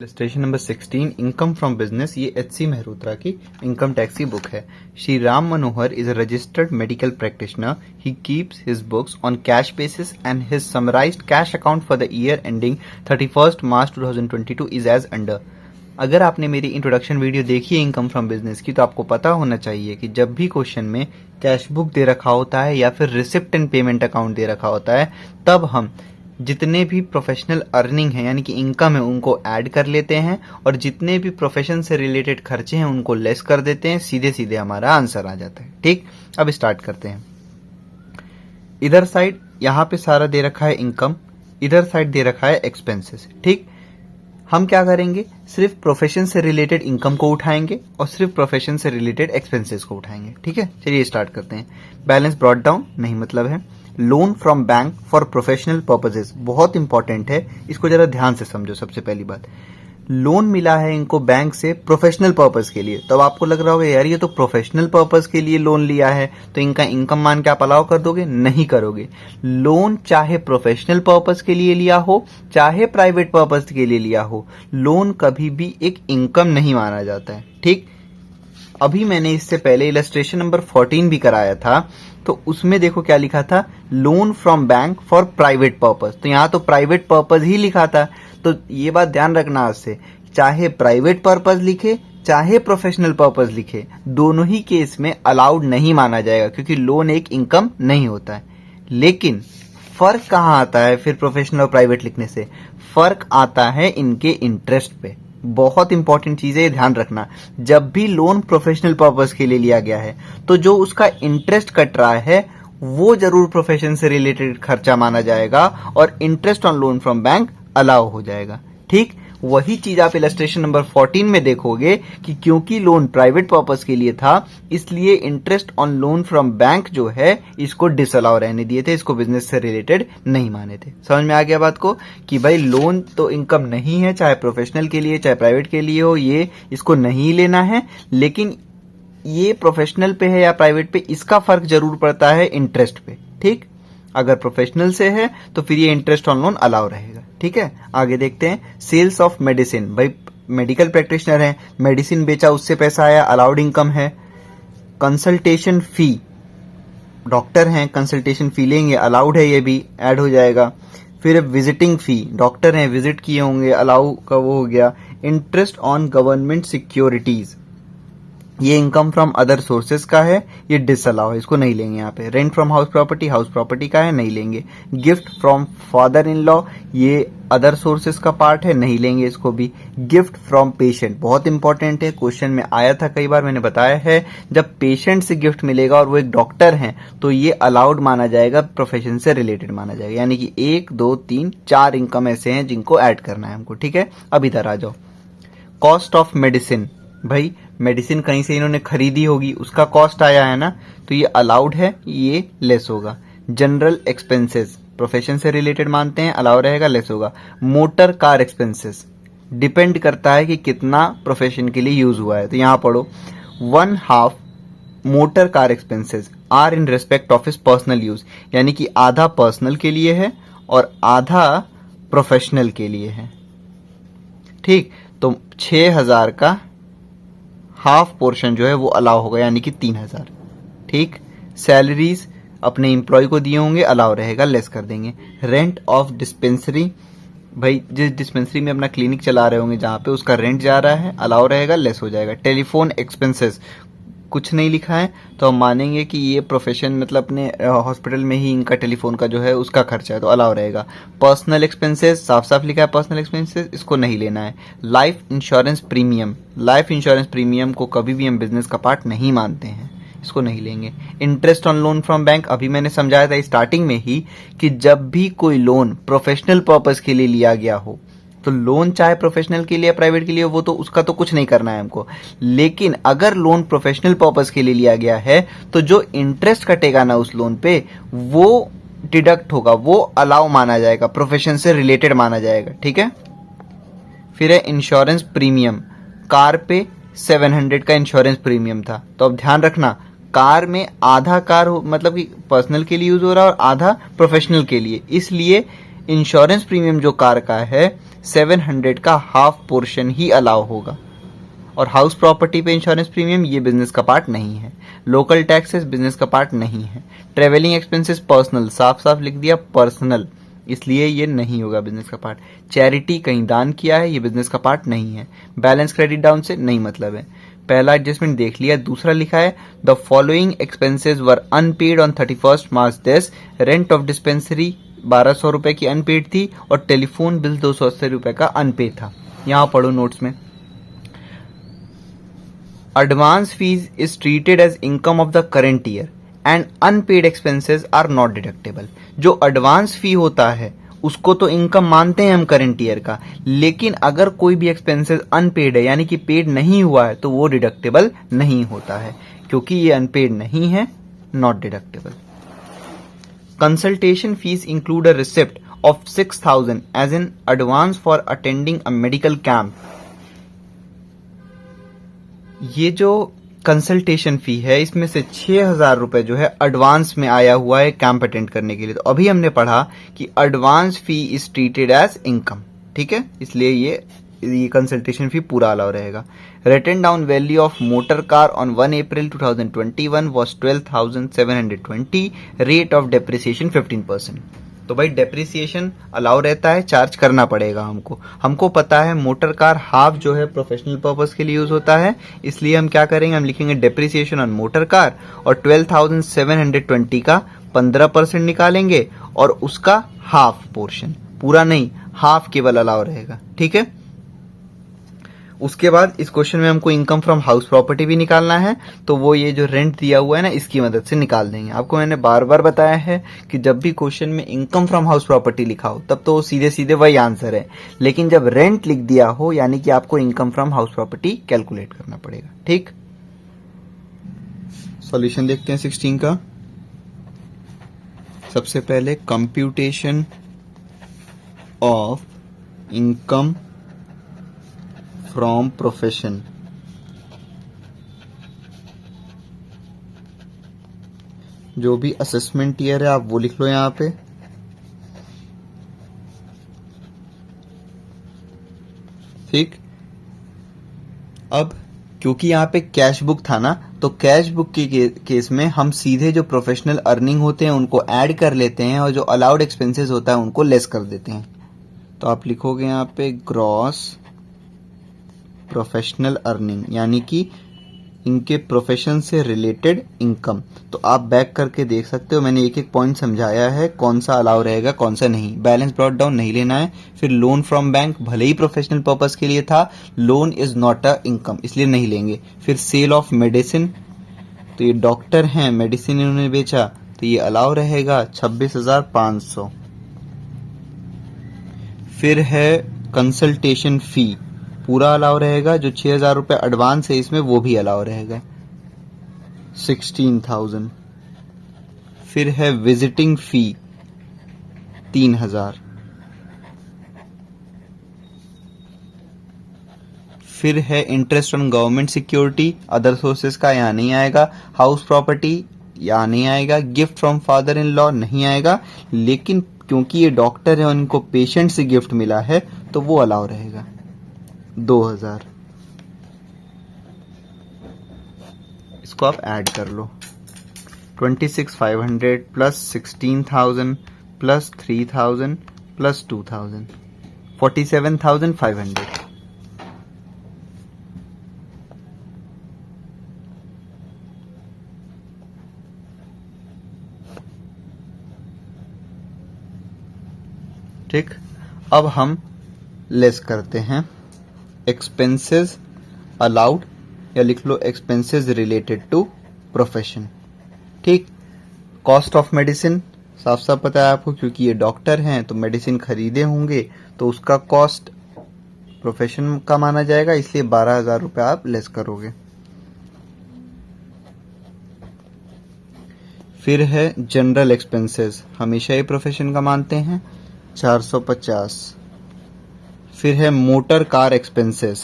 Illustration number 16 income from business. ये H C. Mehrotra की income tax की बुक है। Shri Ram Manohar is a registered medical practitioner. He keeps his books on cash basis and his summarised cash account for the year ending 31 March 2022 is as under. अगर आपने मेरी introduction video देखी है income from business की, तो आपको पता होना चाहिए कि जब भी क्वेश्चन में कैश बुक दे रखा होता है या फिर रिसिप्ट एंड पेमेंट अकाउंट दे रखा होता है, तब हम जितने भी प्रोफेशनल अर्निंग है यानी कि इनकम है उनको ऐड कर लेते हैं और जितने भी प्रोफेशन से रिलेटेड खर्चे हैं उनको लेस कर देते हैं। सीधे सीधे हमारा आंसर आ जाता है। ठीक, अब स्टार्ट करते हैं। इधर साइड यहाँ पे सारा दे रखा है इनकम, इधर साइड दे रखा है एक्सपेंसेस। ठीक, हम क्या करेंगे, सिर्फ प्रोफेशन से रिलेटेड इनकम को उठाएंगे और सिर्फ प्रोफेशन से रिलेटेड एक्सपेंसेस को उठाएंगे। ठीक है, चलिए स्टार्ट करते हैं। बैलेंस ब्रॉट डाउन नहीं मतलब है। Loan from bank for professional purposes, बहुत इंपॉर्टेंट है, इसको जरा ध्यान से समझो। सबसे पहली बात, लोन मिला है इनको बैंक से प्रोफेशनल पर्पज के लिए। तो आपको लग रहा होगा यार ये तो प्रोफेशनल पर्पज के लिए लोन लिया है, तो इनका इनकम मान के आप अलाउ कर दोगे? नहीं करोगे। लोन चाहे प्रोफेशनल पर्पज के लिए लिया हो चाहे प्राइवेट पर्पज के लिए लिया हो, लोन कभी भी एक इनकम नहीं माना जाता है। ठीक, अभी मैंने इससे पहले इलस्ट्रेशन नंबर 14 भी कराया था, तो उसमें देखो क्या लिखा था, loan from bank for private purpose. तो यहाँ तो प्राइवेट पर्पज ही लिखा था। तो ये बात ध्यान रखना आज से, चाहे प्राइवेट पर्पज लिखे चाहे प्रोफेशनल पर्पज लिखे, दोनों ही केस में अलाउड नहीं माना जाएगा, क्योंकि लोन एक इनकम नहीं होता है। लेकिन फर्क कहाँ आता है फिर प्रोफेशनल और प्राइवेट लिखने से? फर्क आता है इनके इंटरेस्ट पे। बहुत इंपॉर्टेंट चीज है, ये ध्यान रखना। जब भी लोन प्रोफेशनल पर्पस के लिए लिया गया है, तो जो उसका इंटरेस्ट कट रहा है वो जरूर प्रोफेशन से रिलेटेड खर्चा माना जाएगा और interest on loan from bank allow हो जाएगा। ठीक, वही चीज आप इलस्ट्रेशन नंबर 14 में देखोगे कि क्योंकि लोन प्राइवेट पर्पस के लिए था, इसलिए interest on loan from bank जो है इसको डिसअलाउ रहने दिए थे, इसको बिजनेस से रिलेटेड नहीं माने थे। समझ में आ गया बात को कि भाई लोन तो इनकम नहीं है, चाहे प्रोफेशनल के लिए चाहे प्राइवेट के लिए हो, ये इसको नहीं लेना है। लेकिन ये प्रोफेशनल पे है या प्राइवेट पे, इसका फर्क जरूर पड़ता है इंटरेस्ट पे। ठीक, अगर प्रोफेशनल से है तो फिर ये इंटरेस्ट ऑन लोन अलाउ रहेगा। ठीक है, आगे देखते हैं। सेल्स ऑफ मेडिसिन, भाई मेडिकल प्रैक्टिशनर है, मेडिसिन बेचा उससे पैसा आया, अलाउड इनकम है। कंसल्टेशन फी, डॉक्टर हैं कंसल्टेशन फी लेंगे, अलाउड है, ये भी ऐड हो जाएगा। फिर विजिटिंग फी, डॉक्टर हैं विजिट किए होंगे, अलाउ का वो हो गया। इंटरेस्ट ऑन गवर्नमेंट सिक्योरिटीज, ये इनकम फ्रॉम अदर सोर्सेज का है, ये डिसअलाउ है, इसको नहीं लेंगे यहाँ पे। रेंट फ्रॉम हाउस प्रॉपर्टी का है, नहीं लेंगे। Gift from father in law, ये अदर सोर्सेज का पार्ट है, नहीं लेंगे इसको भी। गिफ्ट फ्रॉम पेशेंट, बहुत इंपॉर्टेंट है, क्वेश्चन में आया था कई बार, मैंने बताया है। जब पेशेंट से गिफ्ट मिलेगा और वो एक डॉक्टर हैं तो ये अलाउड माना जाएगा, प्रोफेशन से रिलेटेड माना जाएगा। यानी कि 1 2 3 4 इनकम ऐसे हैं जिनको ऐड करना है हमको। ठीक है, अब इधर आ जाओ। कॉस्ट ऑफ मेडिसिन, भाई मेडिसिन कहीं से इन्होंने खरीदी होगी, उसका कॉस्ट आया है ना, तो ये अलाउड है, ये लेस होगा। जनरल एक्सपेंसेस, प्रोफेशन से रिलेटेड मानते हैं, अलाउ रहेगा, लेस होगा। मोटर कार एक्सपेंसेस, डिपेंड करता है कि कितना प्रोफेशन के लिए यूज हुआ है, तो यहां पढ़ो 1/2 motor car expenses are in respect of his personal use, यानी कि आधा पर्सनल के लिए है और आधा प्रोफेशनल के लिए है। ठीक, तो 6,000 का हाफ पोर्शन जो है वो अलाउ होगा, यानी कि 3,000। ठीक, सैलरीज अपने एम्प्लॉय को दिए होंगे, अलाउ रहेगा, लेस कर देंगे। रेंट ऑफ डिस्पेंसरी, भाई जिस डिस्पेंसरी में अपना क्लिनिक चला रहे होंगे जहां पे, उसका रेंट जा रहा है, अलाउ रहेगा, लेस हो जाएगा। टेलीफोन एक्सपेंसेस, कुछ नहीं लिखा है तो हम मानेंगे कि ये प्रोफेशन मतलब अपने हॉस्पिटल में ही इनका टेलीफोन का जो है उसका खर्चा है, तो अलाउ रहेगा। पर्सनल एक्सपेंसेस, साफ साफ लिखा है पर्सनल एक्सपेंसेस, इसको नहीं लेना है। Life insurance premium, life insurance premium को कभी भी हम बिजनेस का पार्ट नहीं मानते हैं, इसको नहीं लेंगे। Interest on loan from bank, अभी मैंने समझाया था स्टार्टिंग में ही कि जब भी कोई लोन प्रोफेशनल पर्पज के लिए लिया गया हो, तो लोन चाहे प्रोफेशनल के लिए प्राइवेट के लिए, वो तो उसका तो कुछ नहीं करना है हमको। लेकिन अगर लोन प्रोफेशनल पर्पस के लिए लिया गया है तो जो इंटरेस्ट कटेगा ना उस लोन पे, वो डिडक्ट होगा, वो अलाउ माना जाएगा, प्रोफेशन से रिलेटेड माना जाएगा। ठीक है, फिर है इंश्योरेंस प्रीमियम। कार पे 700 का इंश्योरेंस प्रीमियम था, तो अब ध्यान रखना, कार में आधा कार मतलब कि पर्सनल के लिए यूज हो रहा है और आधा प्रोफेशनल के लिए, इसलिए इंश्योरेंस प्रीमियम जो कार का है 700 का हाफ पोर्शन ही अलाउ होगा। और हाउस प्रॉपर्टी पे इंश्योरेंस प्रीमियम ये बिजनेस का पार्ट नहीं है। लोकल टैक्सेस बिजनेस का पार्ट नहीं है। ट्रेवलिंग एक्सपेंसेस पर्सनल, साफ साफ लिख दिया पर्सनल, इसलिए ये नहीं होगा बिजनेस का पार्ट। चैरिटी कहीं दान किया है, ये बिजनेस का पार्ट नहीं है। बैलेंस क्रेडिट डाउन से नहीं मतलब है। पहला एडजस्टमेंट देख लिया। दूसरा लिखा है the following expenses were unpaid on 31 March this. Rent of dispensary 1200 रुपए की अनपेड थी और टेलीफोन बिल 280 रुपए का अनपेड था। यहां पढ़ो नोट्स में। Advance fees is treated as income of the current year and unpaid expenses are not deductible। जो एडवांस फी होता है उसको तो इनकम मानते हैं हम करंट ईयर का, लेकिन अगर कोई भी एक्सपेंसेस अनपेड है यानी कि पेड नहीं हुआ है तो वो डिडक्टेबल नहीं होता है, क्योंकि ये अनपेड नहीं है, not deductible. Consultation fees include a receipt of 6000 as an advance for attending a medical camp. ये जो कंसल्टेशन फी है इसमें से 6000 रुपए जो है एडवांस में आया हुआ है कैंप अटेंड करने के लिए। तो अभी हमने पढ़ा कि advance fee is treated as income, ठीक है, इसलिए ये कंसल्टेशन फी पूरा अलाउ रहेगा। Written down value of motor car on 1 April 2021 was 12,720। Rate of depreciation 15%। तो भाई डेप्रिसिएशन अलाउ रहता है, चार्ज करना पड़ेगा हमको पता है मोटर कार हाफ जो है प्रोफेशनल पर्पस के लिए यूज होता है, इसलिए हम क्या करेंगे, हम लिखेंगे डेप्रिसिएशन ऑन मोटर कार और 12,720 का 15% निकालेंगे और उसका हाफ पोर्शन, पूरा नहीं हाफ केवल अलाउ रहेगा, ठीक है। उसके बाद इस क्वेश्चन में हमको इनकम फ्रॉम हाउस प्रॉपर्टी भी निकालना है, तो वो ये जो रेंट दिया हुआ है ना इसकी मदद से निकाल देंगे। आपको मैंने बार बार बताया है कि जब भी क्वेश्चन में इनकम फ्रॉम हाउस प्रॉपर्टी लिखा हो तब तो सीधे सीधे वही आंसर है, लेकिन जब रेंट लिख दिया हो यानी कि आपको income from house property calculate करना पड़ेगा, ठीक। सॉल्यूशन देखते हैं 16 का। सबसे पहले computation of income from profession. जो भी असेसमेंट ईयर है आप वो लिख लो यहां पे। ठीक, अब क्योंकि यहां पे कैश बुक था ना, तो कैश बुक के केस में हम सीधे जो प्रोफेशनल अर्निंग होते हैं उनको ऐड कर लेते हैं और जो अलाउड एक्सपेंसेस होता है उनको लेस कर देते हैं। तो आप लिखोगे यहां पे ग्रॉस प्रोफेशनल अर्निंग, यानी कि इनके प्रोफेशन से रिलेटेड इनकम। तो आप बैक करके देख सकते हो, मैंने एक एक पॉइंट समझाया है कौन सा अलाउ रहेगा कौन सा नहीं। बैलेंस ब्रॉट डाउन नहीं लेना है। फिर लोन फ्रॉम बैंक, भले ही प्रोफेशनल पर्पस के लिए था, loan is not a income इसलिए नहीं लेंगे। फिर सेल ऑफ मेडिसिन, तो ये डॉक्टर हैं, मेडिसिन इन्होंने बेचा तो ये अलाउ रहेगा 26,500। फिर है कंसल्टेशन फी, पूरा अलाउ रहेगा। जो 6,000 रुपए एडवांस है इसमें वो भी अलाउ रहेगा 16,000। फिर है विजिटिंग फी 3,000। फिर है interest on government security, other sources का यहां नहीं आएगा। हाउस प्रॉपर्टी यहां नहीं आएगा। Gift from father in law नहीं आएगा, लेकिन क्योंकि ये डॉक्टर है और इनको पेशेंट से गिफ्ट मिला है तो वो अलाउ रहेगा 2,000। इसको आप ऐड कर लो, 26,500 प्लस 16,000 प्लस 3,000 प्लस 2,000, 47,500। ठीक, अब हम लेस करते हैं एक्सपेंसेस अलाउड, या लिख लो एक्सपेंसेस रिलेटेड टू प्रोफेशन। ठीक, कॉस्ट ऑफ मेडिसिन साफ साफ पता है आपको, क्योंकि ये डॉक्टर हैं तो मेडिसिन खरीदे होंगे तो उसका कॉस्ट प्रोफेशन का माना जाएगा, इसलिए 12,000 रुपए आप लेस करोगे। फिर है जनरल एक्सपेंसेस, हमेशा ही प्रोफेशन का मानते हैं, 450। फिर है मोटर कार एक्सपेंसेस,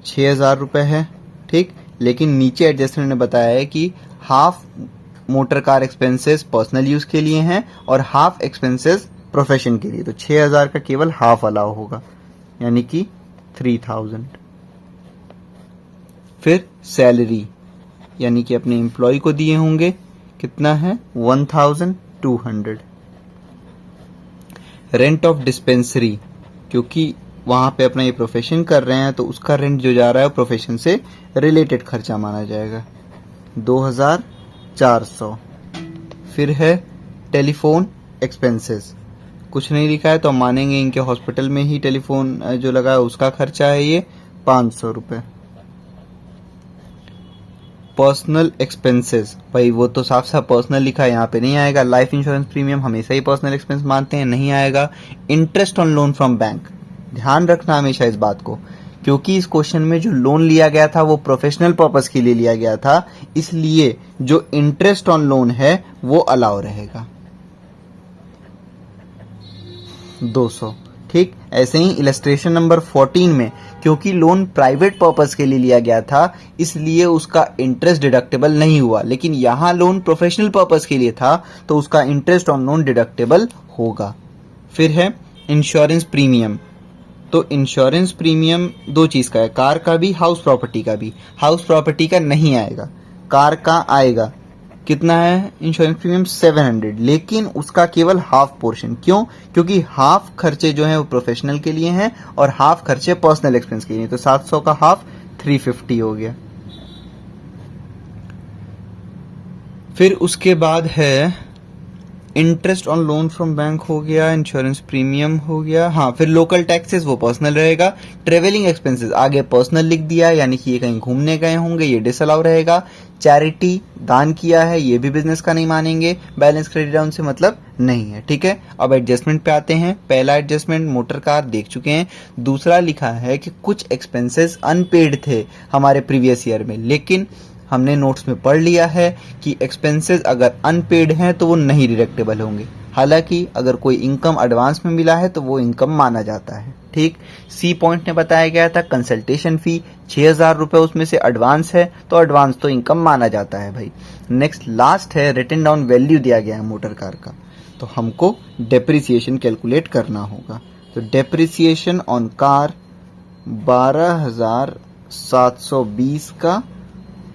6,000 रुपए है। ठीक, लेकिन नीचे एडजस्टमेंट ने बताया है कि half motor car expenses personal use के लिए हैं और हाफ एक्सपेंसेस प्रोफेशन के लिए। तो 6,000 का केवल हाफ अलाउ होगा, यानी कि 3,000। फिर सैलरी, यानी कि अपने एम्प्लॉय को दिए होंगे, कितना है 1,200। रेंट ऑफ डिस्पेंसरी, क्योंकि वहां पे अपना ये प्रोफेशन कर रहे हैं तो उसका रेंट जो जा रहा है प्रोफेशन से रिलेटेड खर्चा माना जाएगा, 2,400। फिर है टेलीफोन एक्सपेंसेस, कुछ नहीं लिखा है तो हम मानेंगे इनके हॉस्पिटल में ही टेलीफोन जो लगा है उसका खर्चा है ये 500 रुपए। पर्सनल एक्सपेंसेस, भाई वो तो साफ साफ पर्सनल लिखा है, यहाँ पे नहीं आएगा। लाइफ इंश्योरेंस प्रीमियम हमेशा ही पर्सनल एक्सपेंस मानते हैं, नहीं आएगा। Interest on loan from bank, ध्यान रखना हमेशा इस बात को, क्योंकि इस क्वेश्चन में जो लोन लिया गया था वो प्रोफेशनल पर्पस के लिए लिया गया था, इसलिए जो इंटरेस्ट ऑन लोन है वो अलाउ रहेगा 200। ठीक, ऐसे ही इलस्ट्रेशन नंबर 14 में, क्योंकि लोन प्राइवेट पर्पस के लिए लिया गया था इसलिए उसका इंटरेस्ट डिडक्टेबल नहीं हुआ, लेकिन यहां लोन प्रोफेशनल पर्पस के लिए था तो उसका इंटरेस्ट ऑन लोन डिडक्टेबल होगा। फिर है इंश्योरेंस प्रीमियम, तो इंश्योरेंस प्रीमियम दो चीज का है, कार का भी, हाउस प्रॉपर्टी का भी। हाउस प्रॉपर्टी का नहीं आएगा, कार का आएगा। कितना है इंश्योरेंस प्रीमियम 700, लेकिन उसका केवल हाफ पोर्शन। क्यों? क्योंकि हाफ खर्चे जो हैं वो प्रोफेशनल के लिए हैं और हाफ खर्चे पर्सनल एक्सपेंस के लिए। तो 700 का हाफ 350 हो गया। फिर उसके बाद है interest on loan from bank हो गया, इंश्योरेंस प्रीमियम हो गया। हाँ, फिर लोकल टैक्सेस वो पर्सनल रहेगा। ट्रेवलिंग एक्सपेंसेस आगे पर्सनल लिख दिया, यानी कि ये कहीं घूमने गए होंगे, ये डिसअलाउ रहेगा। चैरिटी, दान किया है, ये भी बिजनेस का नहीं मानेंगे। बैलेंस क्रेडिट डाउन से मतलब नहीं है। ठीक है, अब एडजस्टमेंट पे आते हैं। पहला एडजस्टमेंट मोटर कार देख चुके हैं। दूसरा लिखा है कि कुछ एक्सपेंसेस अनपेड थे हमारे प्रीवियस ईयर में, लेकिन हमने नोट्स में पढ़ लिया है कि एक्सपेंसेस अगर अनपेड हैं तो वो नहीं डिडक्टेबल होंगे। हालांकि अगर कोई इनकम एडवांस में मिला है तो वो इनकम माना जाता है। ठीक, सी पॉइंट में बताया गया था कंसल्टेशन फी 6,000 रुपए उसमें से एडवांस है तो एडवांस तो इनकम माना जाता है भाई। नेक्स्ट लास्ट है रिटन डाउन वैल्यू दिया गया है मोटर कार का, तो हमको डेप्रिसिएशन कैलकुलेट करना होगा। तो डेप्रिसिएशन ऑन कार 12,720 का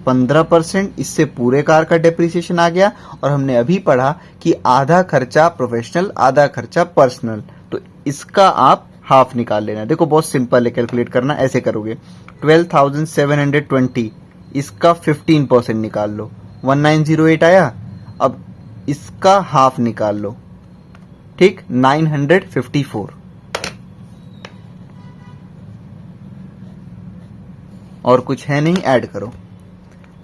15%, इससे पूरे कार का डेप्रिसिएशन आ गया। और हमने अभी पढ़ा कि आधा खर्चा प्रोफेशनल, आधा खर्चा पर्सनल, तो इसका आप हाफ निकाल लेना। देखो बहुत सिंपल है कैलकुलेट करना, ऐसे करोगे 12,720, इसका 15% निकाल लो, 1908 आया। अब इसका हाफ निकाल लो, ठीक, 954। और कुछ है नहीं, ऐड करो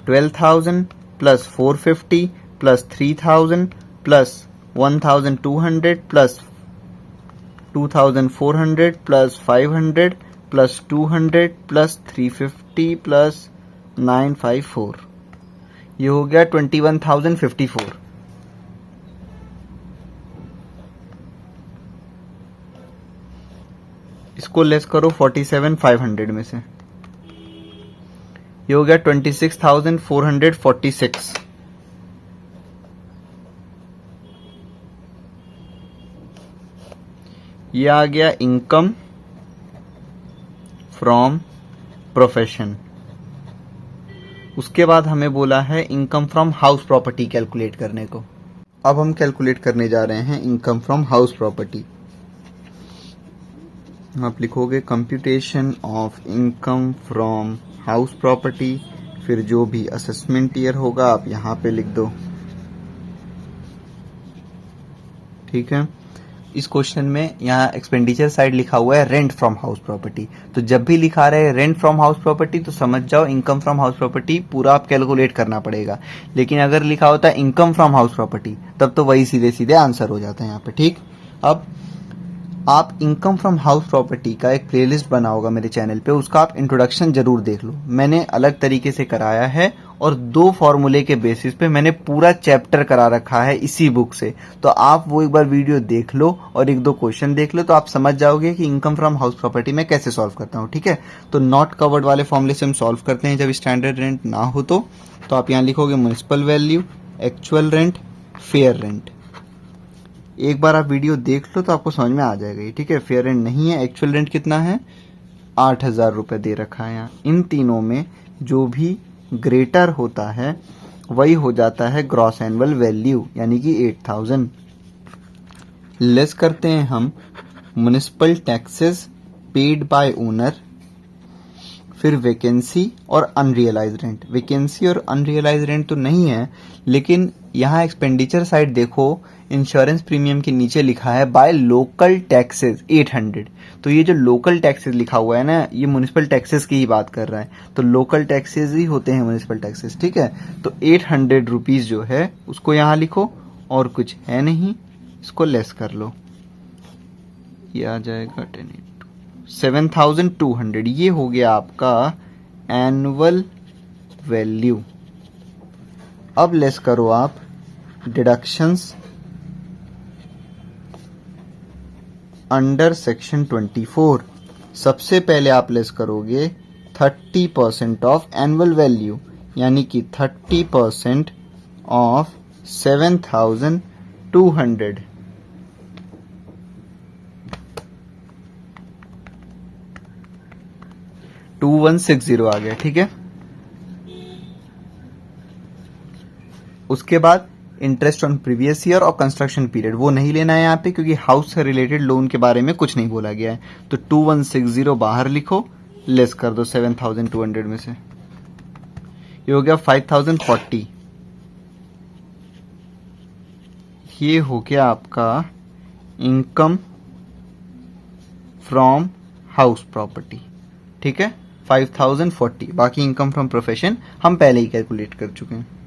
12,000 plus 450 plus 3,000 plus 1,200 plus 2,400 plus 500 plus 200 plus 350 plus 954, ये हो गया 21,054। इसको लेस करो 47,500 में से, ये हो गया 26,446। ये आ गया इनकम फ्रॉम प्रोफेशन। उसके बाद हमें बोला है income from house property calculate करने को। अब हम कैलकुलेट करने जा रहे हैं इनकम फ्रॉम हाउस प्रॉपर्टी। आप लिखोगे computation of income from house property, फिर जो भी असेसमेंट ईयर होगा आप यहां पे लिख दो। ठीक है, इस क्वेश्चन में यहाँ एक्सपेंडिचर साइड लिखा हुआ है रेंट फ्रॉम हाउस प्रॉपर्टी, तो जब भी लिखा रहे रेंट फ्रॉम हाउस प्रॉपर्टी तो समझ जाओ इनकम फ्रॉम हाउस प्रॉपर्टी पूरा आप कैलकुलेट करना पड़ेगा। लेकिन अगर लिखा होता है इनकम फ्रॉम हाउस प्रॉपर्टी तब तो वही सीधे सीधे आंसर हो जाता है यहाँ पे। ठीक, अब आप इनकम फ्रॉम हाउस प्रॉपर्टी का एक प्लेलिस्ट बना होगा मेरे चैनल पे, उसका आप इंट्रोडक्शन जरूर देख लो। मैंने अलग तरीके से कराया है और 2 फॉर्मूले के बेसिस पे मैंने पूरा चैप्टर करा रखा है इसी बुक से, तो आप वो एक बार वीडियो देख लो और 1-2 क्वेश्चन देख लो तो आप समझ जाओगे कि इनकम फ्रॉम हाउस प्रॉपर्टी में कैसे सॉल्व करता हूँ। ठीक है, तो नॉट कवर्ड वाले फॉर्मूले से हम सॉल्व करते हैं जब स्टैंडर्ड रेंट ना हो तो आप यहाँ लिखोगे municipal value actual rent, fair rent. एक बार आप वीडियो देख लो तो आपको समझ में आ जाएगा ये, ठीक है। फेयर रेंट नहीं है, एक्चुअल रेंट कितना है, 8,000 रुपये दे रखा है यहाँ। इन तीनों में जो भी ग्रेटर होता है वही हो जाता है ग्रॉस एनुअल वैल्यू, यानी कि 8,000। लेस करते हैं हम municipal taxes paid by owner, फिर वैकेंसी और अनरियलाइज रेंट। वैकेंसी और अनरियलाइज रेंट तो नहीं है, लेकिन यहाँ एक्सपेंडिचर साइड देखो, इंश्योरेंस प्रीमियम के नीचे लिखा है बाय लोकल टैक्सेस 800। तो ये जो लोकल टैक्सेस लिखा हुआ है ना, ये म्युनिसिपल टैक्सेस की ही बात कर रहा है। तो लोकल टैक्सेस ही होते हैं म्युनिसिपल टैक्सेस, ठीक है। तो 800 रुपीज जो है उसको यहाँ लिखो, और कुछ है नहीं, इसको लेस कर लो, ये आ जाएगा 7,200। ये हो गया आपका एनुअल वैल्यू। अब लेस करो आप डिडक्शंस अंडर सेक्शन 24। सबसे पहले आप लेस करोगे 30% ऑफ एनुअल वैल्यू, यानी कि 30% ऑफ 7,200। 2160 आ गया, ठीक है। उसके बाद इंटरेस्ट ऑन प्रीवियस ईयर और कंस्ट्रक्शन पीरियड वो नहीं लेना है यहाँ पे, क्योंकि हाउस से रिलेटेड लोन के बारे में कुछ नहीं बोला गया है। तो 2160 बाहर लिखो, लेस कर दो 7,200 में से, ये हो गया 5,040। ये हो गया आपका इनकम फ्रॉम हाउस प्रॉपर्टी, ठीक है, 5,040। बाकी इनकम फ्रॉम प्रोफेशन हम पहले ही कैलकुलेट कर चुके हैं।